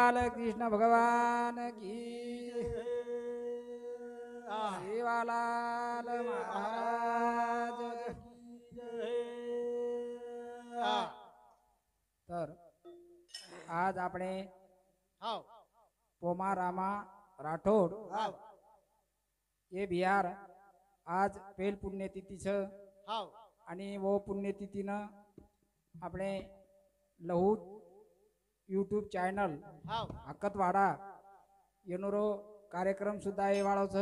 बाल कृष्ण भगवान की सेवालाल महाराज तर आज આપણે पोमारामा राठोड ये बिहार आज पेल पुण्यतिथी छ आणि वो पुण्यतिथीनं આપણે लहू यूट्यूब चॅनल हकतवाडा येनोरो कार्यक्रम सुद्धा ये वाळो छ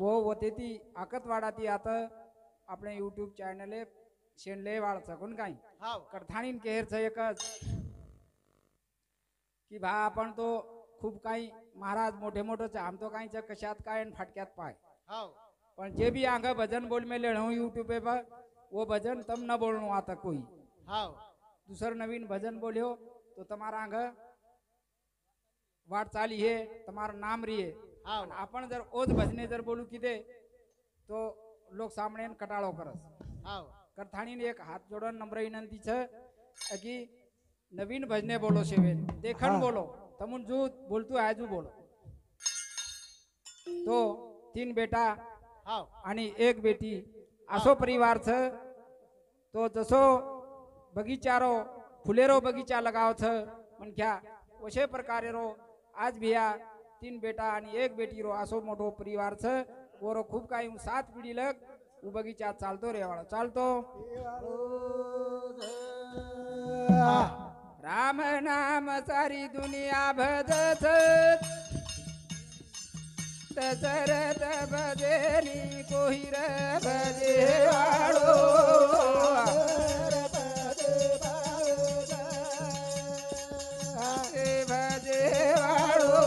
वो वतेती हकतवाडाती आता આપણે यूट्यूब चॅनल शेणले वाळ छ कोण काय करथाणीन केर छ एकच की भा आपण तो खूप काही महाराज मोठे मोठे आम तो काही कशात काय फाटक्यात पाय पण जे भी आंगा भजन बोल में लेणो यूट्यूब पे पर वो भजन तम न बोलनो आता कोई दूसर नवीन भजन बोलियो तो तुम्हारा आंग वाट चाली है तुम्हारा नाम रही है अपन जर ओज भजने जर बोलू किदे तो लोग सामने कटाळो करस करथाणी ने एक हाथ जोड़न नम्र विनंती छ कि नवीन भजने बोलो सेवेन देखन बोलो तमुन जो बोलतो आजू बोलो तो 3 बेटा आणि 1 बेटी असो परिवार छ तो जसो बगीचारो फुलेरो बगीचा लगाव छ पण क्या वशे प्रकारे रो आज भिया 3 बेटा आणि 1 बेटी रो असो मोठो परिवार छ वरो खूप काही 7 पिढी लग उ बगीचा चालतो रे वाळो चालतो राम नाम सारी दुनिया भजत दशरथ भजेनी कोहिर भजे वाळो भजे वाळो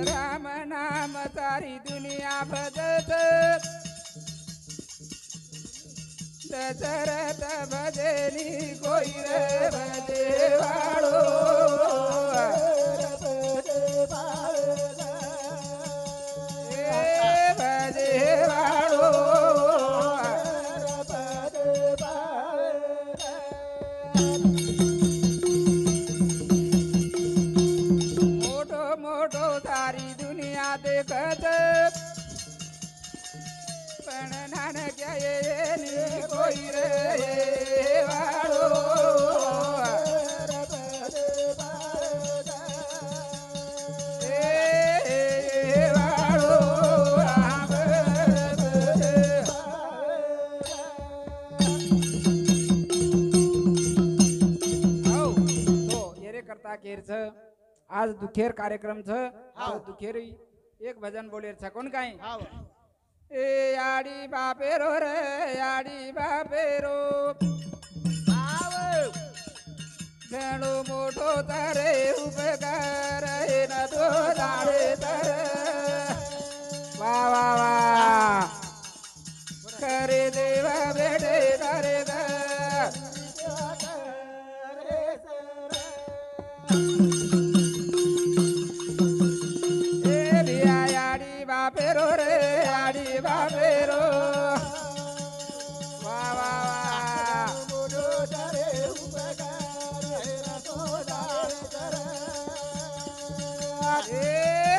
राम नाम सारी दुनिया भजत दशरथ भजेनी कोहिर भजे वाळो भजे वाळो मोठो मोठो सारी दुनिया देखत पण नानक्या येनी कोई रे वाळो वाळो येरे करता केर छ आज दुखेर कार्यक्रम छ दुखेर एक भजन बोलेर छ कोण काय ए याडी बापेरो रे याडी बापेरो घणो मोठो तारे उपकार हे न तो दाडे तर वा वा वा करे देवा बेटे तारे ए भिया याडी बापेरो रे याडी बापेरो वा वा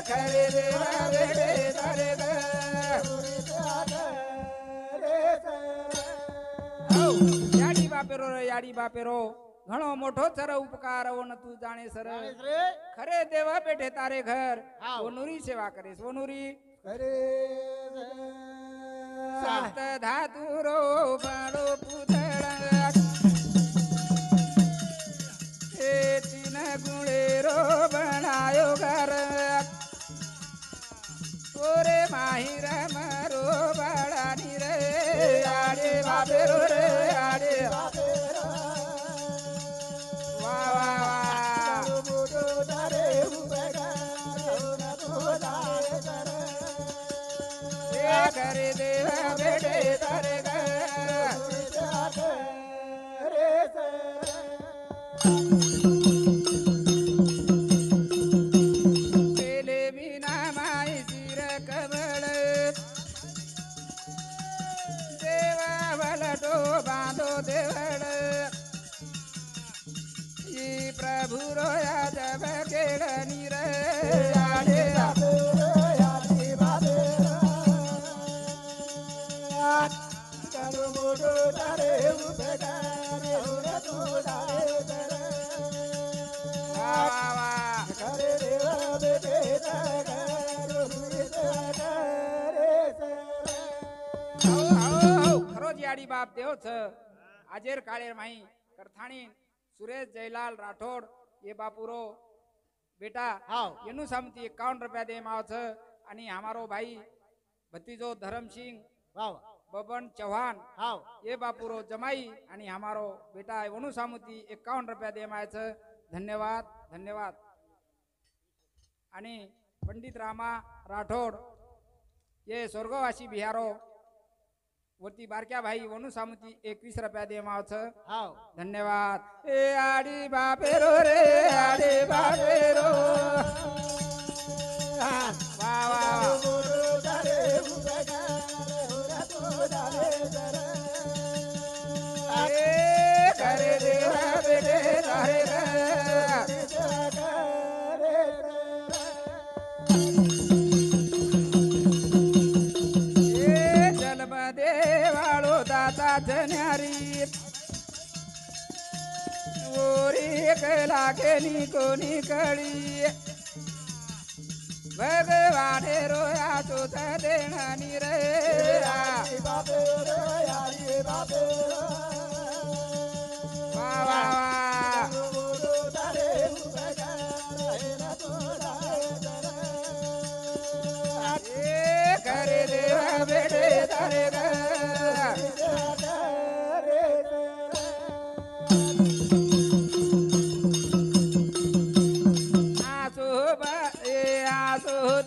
खरे देवा बेटे तारे याडी बापेरो रे याडी बापेरो घणो मोठो सर उपकार वो न तू जाने सर खरे देवा बेटे तारे घर सोनुरी सेवा करे सोनुरी सप्त धातुरो बड़ो पुतळा हे 3 गुणेरो बनायो घर ओरे माहिर मरो बड़ा रे आडे बापेरो रे आडे वा वा करे देवा बेटे तारे पेले बिना माई सिर कमळ खरोच याडी बाप देव छ आजेर काळेर माई करथाणी सुरेश जयलाल राठोड ये बापुरो बेटा येनु सामती 51 रुपया दे माव छ आणि हमारो भाई भतीजो धर्म सिंह बबन चौहान ये बापुरो जमाई आणि हमारो बेटा वनु सामती 51 रुपया दे माय छ धन्यवाद धन्यवाद आणि पंडित रामा राठोड ये स्वर्गवासी बिहारो वरती बारक्या भाई वनु सामती 21 रुपया दे माव छ धन्यवाद ए आडी बापेरो रे आडी बापेरो वा वा करे देवा बेटे तारे जन्यारी ओरी लागे नी कोणी कळी भगवाने रोया चोत देणानी रे वा वा करे देवा बेटे तारे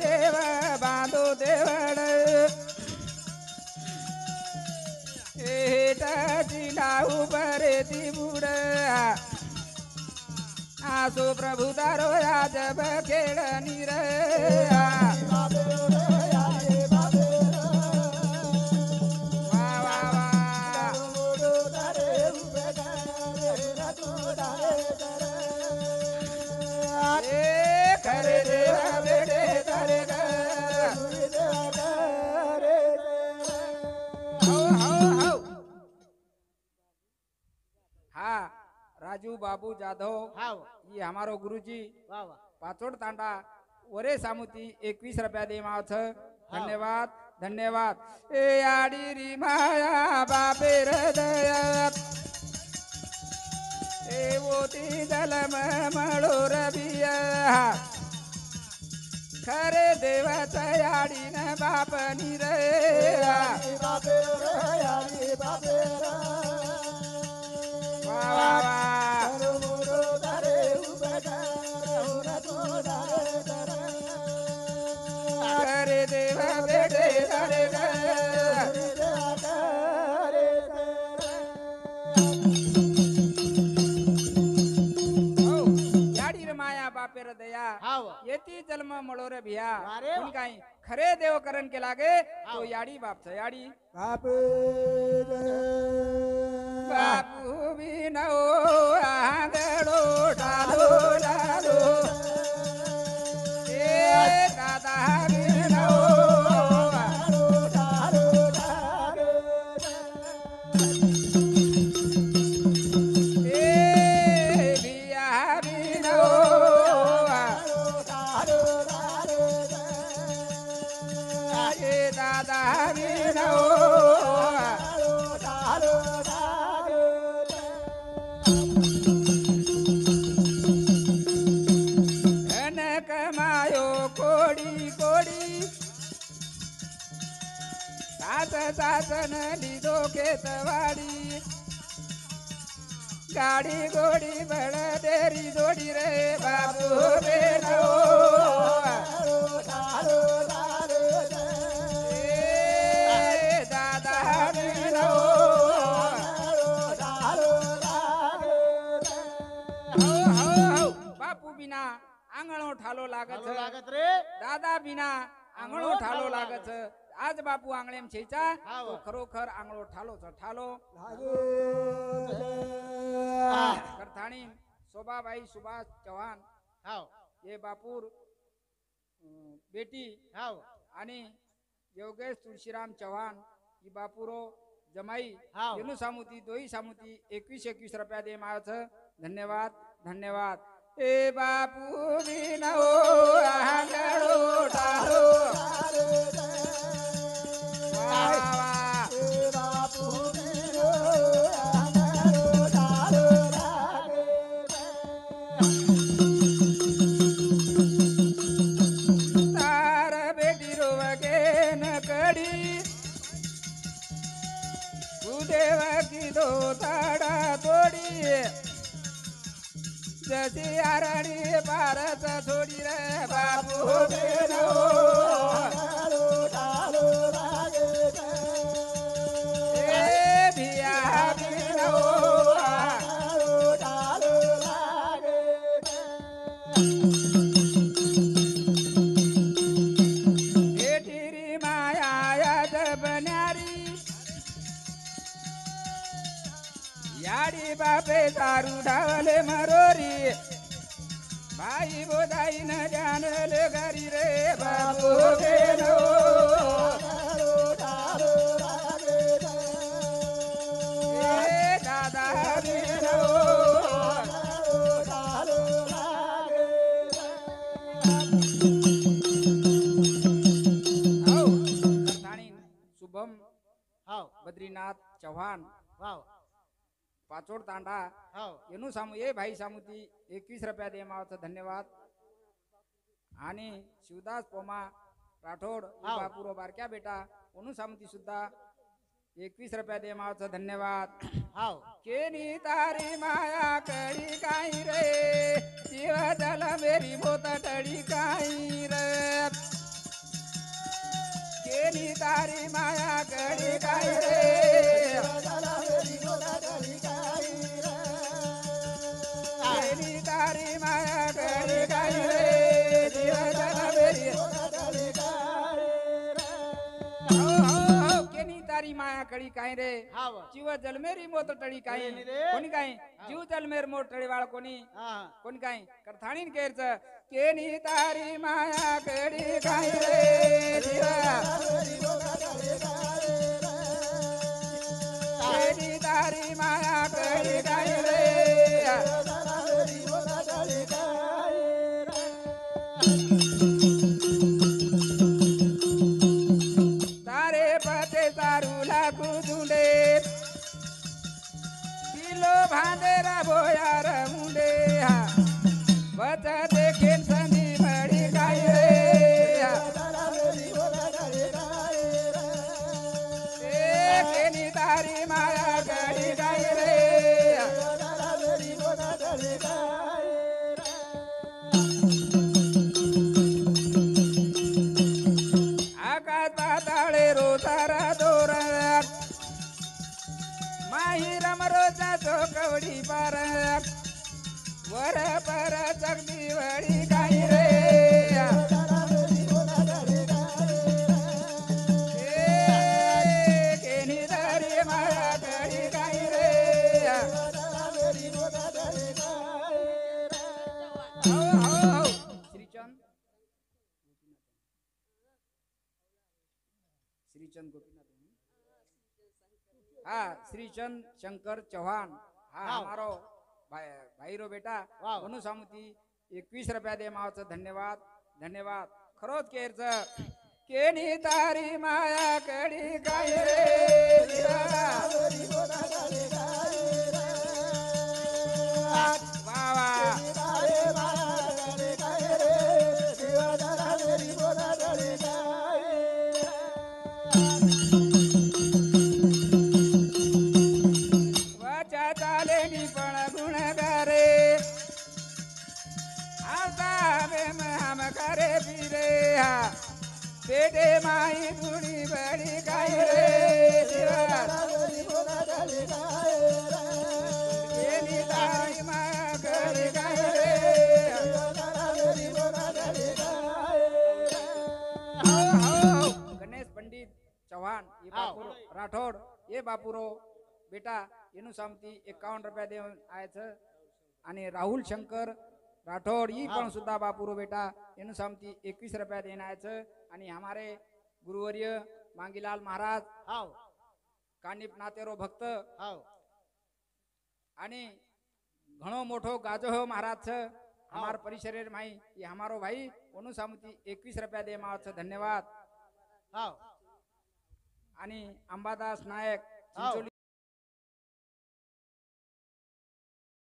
देव बांधो देवड चिंडाऊ बरे ती बुड आसो प्रभु तारो जब खेळ निर करे देवा बेटे तारे हा राजू बाबू जाधव ये हमारो गुरुजी पाचोड तांडा वरे सामुती 21 रुपया दे माव छ धन्यवाद धन्यवाद ए आडी री माया बापे हृदय ए वोती जलम मळो रबिया खरे देवाचा याडी न बाप निरे खरे देवा बेटे तारे बापेर दया येती जन्म मळो रे भिया कोण काही खरे देव करण के लागे तो याडी बाप छ याडी बापू बिनो आंगडो डालो डालो ए दादा बिनो सासन लिदो खेतवाड़ी गाड़ी गोड़ी बड़ देरी जोड़ी रे बाबू बेनो दादा बेनो बापू बिना आंगणो ठालो लागत रे दादा बिना आंगणो ठालो लागत आज बापू आंगळेम छेचा तो खरोखर आंगळो ठालो छ ठालो करथाणी शोभाबाई सुभाष चौहान ये बापूर बेटी आणि योगेश तुळशीराम चौहान ही बापूरो जमाई येनु सामुती दोई सामुती 21 रुपया दे माव छ धन्यवाद धन्यवाद ए बापू बिनो आंगळो ठालो न कडी कुदेवा की दो ताडा तोडी जशी आरडी पारच थोडी रे बापू बेनो भिया बिनो भेटिरी माया याद बन्यारी याडी बापे दारू डावले मरोरी भाई बोधाई न जानले घरी रे बाबू बेनो ए दादा बेनो आओ कथाणी शुभम बद्रीनाथ चव्हाण पाचोड तांडा एनु सामू ए भाई सामुती 21 रुपया दे मावचं धन्यवाद आणि शिवदास पोमा राठोड बापुरो बारक्या बेटा ओनु सामुती सुद्धा 21 रुपया दे मावचं धन्यवाद केनी तारी माया कडी काही रे जीव जल मेरी बोत टडी काही रे केनी तारी माया कडी काही रे केनी तारी माया कडी काही रे जीव जल मेरी केनी तारी माया कडी काही रे जीव जलमेरी मोत टळी काही कोणी काही जीव जलमेर मोत टळी वाळ कोणी कोणी काही करथाणीन केरच केनी तारी माया कडी काही रे जीव केनी तारी माया कडी काही रे तारे पते तारू लागू झुंडे किलो भांडेरा भोयार मुंडे बच देखेन संधी बडी काही रे केनी तारी माया कडी काही रे आकाश पाताळे रोतारा दोरात माही रमरोजा चोकवडी पार वर पर चगदी वडी काही रे केनी तारी माया कडी काही रे श्रीचंद श्रीचंद गोपीनाथ श्रीचंद शंकर चौहान हमारो भाईरो बेटा ओनु सामुती 21 रुपया दे मावचं धन्यवाद धन्यवाद खरोच केरच केनी तारी माया कडी काही रे वा वा वाचा चालेनी पण गुणगारे आता हम करे फिरे पेटे माई गुणी बडी काही रे केनी तारी माया कडी काही रे गणेश पंडित चौहान ये बापुरो राठोड ये बापुरो बेटा एनु सामती 51 रुपया देऊन आयचं आणि राहुल शंकर राठोड ही पण सुद्धा बापुरो बेटा एनु सामती 21 रुपया देऊन आयचं आणि हमारे गुरुवर्य मांगीलाल महाराज कानिप नातेरो भक्त आणि घणो मोठो गाजो हो महाराज हमार परिसर माई ये हमारो भाई ओनु सामती 21 रुपया दे मावचं धन्यवाद आणि अंबादास नायक चिंचोली